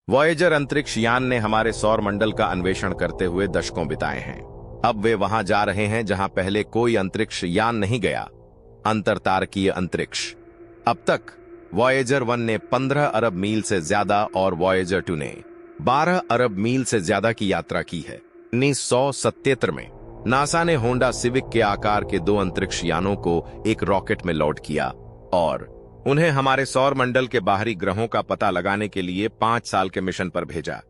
Voyager अंतरिक्ष यान ने हमारे सौर मंडल का अन्वेषण करते हुए दशकों बिताए हैं। अब वे वहां जा रहे हैं जहां पहले कोई अंतरिक्ष यान नहीं गया, अंतरतारकीय अंतरिक्ष। अब तक वॉयेजर 1 ने 15 अरब मील से ज्यादा और वॉयेजर 2 ने 12 अरब मील से ज्यादा की यात्रा की है। 1977 में नासा ने होंडा सिविक के आकार के 2 अंतरिक्ष यानों को एक रॉकेट में लॉन्च किया और उन्हें हमारे सौर मंडल के बाहरी ग्रहों का पता लगाने के लिए 5 साल के मिशन पर भेजा।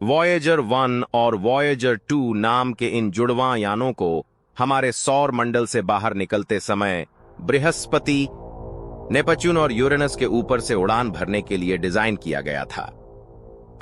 वॉयेजर 1 और वॉयेजर 2 नाम के इन जुड़वां यानों को हमारे सौर मंडल से बाहर निकलते समय बृहस्पति, नेपच्यून और यूरेनस के ऊपर से उड़ान भरने के लिए डिजाइन किया गया था।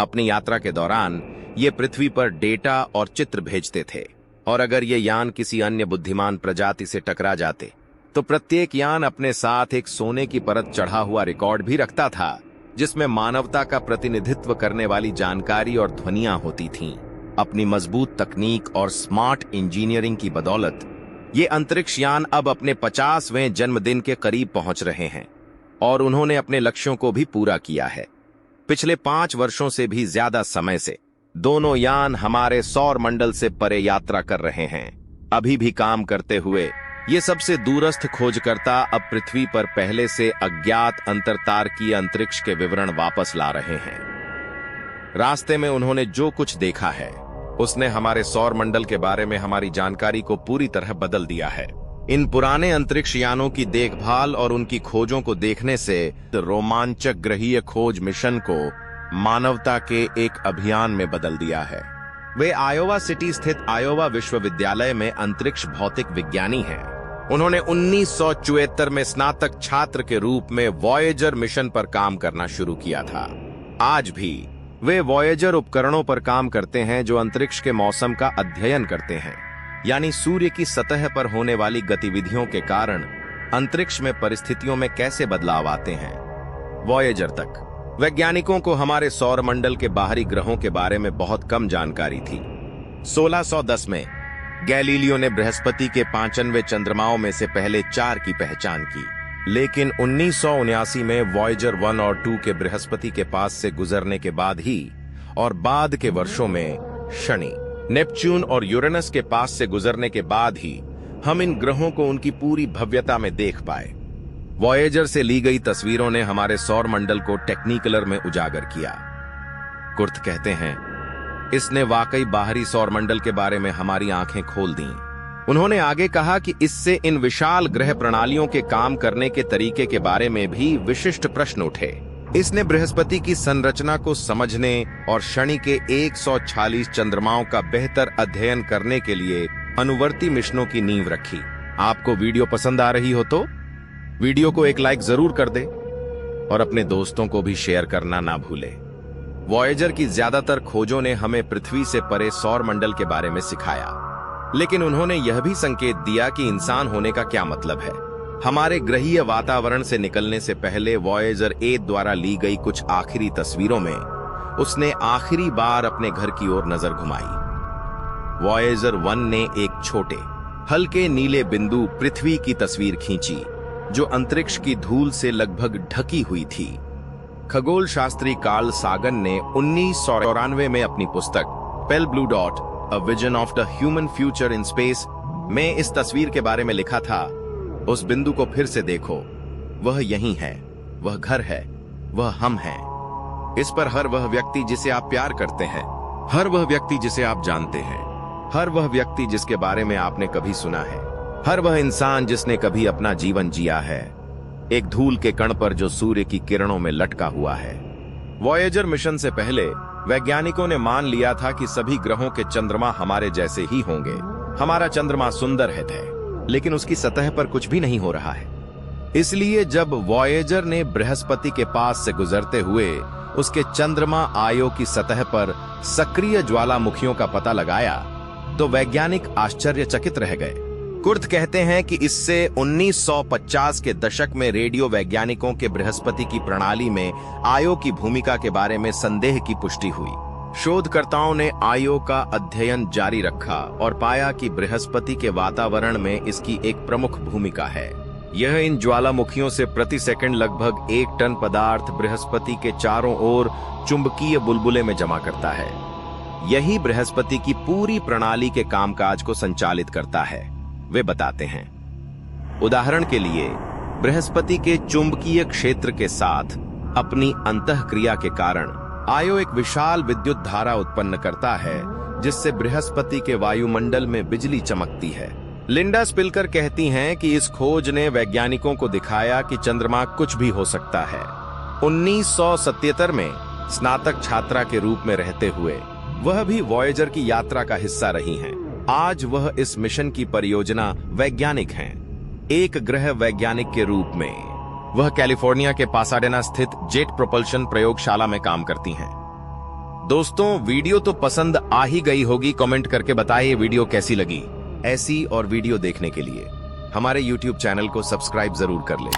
अपनी यात्रा के दौरान ये पृथ्वी पर डेटा और चित्र भेजते थे और अगर ये यान किसी अन्य बुद्धिमान प्रजाति से टकरा जाते तो प्रत्येक यान अपने साथ एक सोने की परत चढ़ा हुआ रिकॉर्ड भी रखता था, जिसमें मानवता का प्रतिनिधित्व करने वाली जानकारी और ध्वनियां होती थीं। अपनी मजबूत तकनीक और स्मार्ट इंजीनियरिंग की बदौलत ये अंतरिक्ष यान अब अपने 50वें जन्मदिन के करीब पहुंच रहे हैं और उन्होंने अपने लक्ष्यों को भी पूरा किया है। पिछले 5 वर्षों से भी ज्यादा समय से दोनों यान हमारे सौर मंडल से परे यात्रा कर रहे हैं। अभी भी काम करते हुए ये सबसे दूरस्थ खोजकर्ता अब पृथ्वी पर पहले से अज्ञात अंतरतारकीय अंतरिक्ष के विवरण वापस ला रहे हैं। रास्ते में उन्होंने जो कुछ देखा है उसने हमारे सौर मंडल के बारे में हमारी जानकारी को पूरी तरह बदल दिया है। इन पुराने अंतरिक्ष यानों की देखभाल और उनकी खोजों को देखने से रोमांचक ग्रहीय खोज मिशन को मानवता के एक अभियान में बदल दिया है। वे आयोवा सिटी स्थित आयोवा विश्वविद्यालय में अंतरिक्ष भौतिक विज्ञानी हैं। उन्होंने 1974 में स्नातक छात्र के रूप में वॉयेजर मिशन पर काम करना शुरू किया था। आज भी वे वॉयेजर उपकरणों पर काम करते हैं जो अंतरिक्ष के मौसम का अध्ययन करते हैं, यानी सूर्य की सतह पर होने वाली गतिविधियों के कारण अंतरिक्ष में परिस्थितियों में कैसे बदलाव आते हैं। वॉयेजर तक वैज्ञानिकों को हमारे सौर मंडल के बाहरी ग्रहों के बारे में बहुत कम जानकारी थी। 1610 में गैलीलियो ने बृहस्पति के 95 चंद्रमाओं में से पहले 4 की पहचान की, लेकिन 1979 में वॉयेजर 1 और 2 के बृहस्पति के पास से गुजरने के बाद ही और बाद के वर्षों में शनि, नेपच्यून और यूरेनस के पास से गुजरने के बाद ही हम इन ग्रहों को उनकी पूरी भव्यता में देख पाए। वॉयेजर से ली गई तस्वीरों ने हमारे सौर मंडल को टेक्निकलर में उजागर किया। कुर्थ कहते हैं, इसने वाकई बाहरी सौर मंडल के बारे में हमारी आंखें खोल दी। उन्होंने आगे कहा कि इससे इन विशाल ग्रह प्रणालियों के काम करने के तरीके के बारे में भी विशिष्ट प्रश्न उठे। इसने बृहस्पति की संरचना को समझने और शनि के 146 चंद्रमाओं का बेहतर अध्ययन करने के लिए अनुवर्ती मिशनों की नींव रखी। आपको वीडियो पसंद आ रही हो तो वीडियो को एक लाइक जरूर कर दे और अपने दोस्तों को भी शेयर करना ना भूले। वॉयेजर की ज्यादातर खोजों ने हमें पृथ्वी से परे सौर मंडल के बारे में सिखाया, लेकिन उन्होंने यह भी संकेत दिया कि इंसान होने का क्या मतलब है। हमारे ग्रहीय वातावरण से निकलने से पहले वॉयेजर 8 द्वारा ली गई कुछ आखिरी तस्वीरों में उसने आखिरी बार अपने घर की ओर नजर घुमाई। वॉयेजर 1 ने एक छोटे हल्के नीले बिंदु पृथ्वी की तस्वीर खींची जो अंतरिक्ष की धूल से लगभग ढकी हुई थी। खगोल शास्त्री कार्ल सागन ने 1994 में अपनी पुस्तक pale blue dot a vision of the human future in space में इस तस्वीर के बारे में लिखा था, उस बिंदु को फिर से देखो, वह यही है, वह घर है, वह हम हैं। इस पर हर वह व्यक्ति जिसे आप प्यार करते हैं, हर वह व्यक्ति जिसे आप जानते हैं, हर वह व्यक्ति जिसके बारे में आपने कभी सुना है, हर वह इंसान जिसने कभी अपना जीवन जिया है, एक धूल के कण पर जो सूर्य की किरणों में लटका हुआ है। वॉयेजर मिशन से पहले वैज्ञानिकों ने मान लिया था कि सभी ग्रहों के चंद्रमा हमारे जैसे ही होंगे। हमारा चंद्रमा सुंदर है, लेकिन उसकी सतह पर कुछ भी नहीं हो रहा है। इसलिए जब वॉयेजर ने बृहस्पति के पास से गुजरते हुए उसके चंद्रमा आयो की सतह पर सक्रिय ज्वालामुखियों का पता लगाया तो वैज्ञानिक आश्चर्यचकित रह गए। कुर्थ कहते हैं कि इससे 1950 के दशक में रेडियो वैज्ञानिकों के बृहस्पति की प्रणाली में आयो की भूमिका के बारे में संदेह की पुष्टि हुई। शोधकर्ताओं ने आयो का अध्ययन जारी रखा और पाया कि बृहस्पति के वातावरण में इसकी एक प्रमुख भूमिका है। यह इन ज्वालामुखियों से प्रति सेकंड लगभग 1 टन पदार्थ बृहस्पति के चारों ओर चुंबकीय बुलबुले में जमा करता है। यही बृहस्पति की पूरी प्रणाली के कामकाज को संचालित करता है, वे बताते हैं। उदाहरण के लिए बृहस्पति के चुंबकीय क्षेत्र के साथ अपनी अंतःक्रिया के कारण आयो एक विशाल विद्युत धारा उत्पन्न करता है, जिससे बृहस्पति के वायुमंडल में बिजली चमकती है। लिंडा स्पिलकर कहती हैं कि इस खोज ने वैज्ञानिकों को दिखाया कि चंद्रमा कुछ भी हो सकता है। 1977 में स्नातक छात्रा के रूप में रहते हुए वह भी वॉयेजर की यात्रा का हिस्सा रही हैं। आज वह इस मिशन की परियोजना वैज्ञानिक हैं। एक ग्रह वैज्ञानिक के रूप में वह कैलिफोर्निया के पासाडेना स्थित जेट प्रोपल्शन प्रयोगशाला में काम करती हैं। दोस्तों, वीडियो तो पसंद आ ही गई होगी। कमेंट करके बताइए वीडियो कैसी लगी। ऐसी और वीडियो देखने के लिए हमारे YouTube चैनल को सब्सक्राइब जरूर कर लें।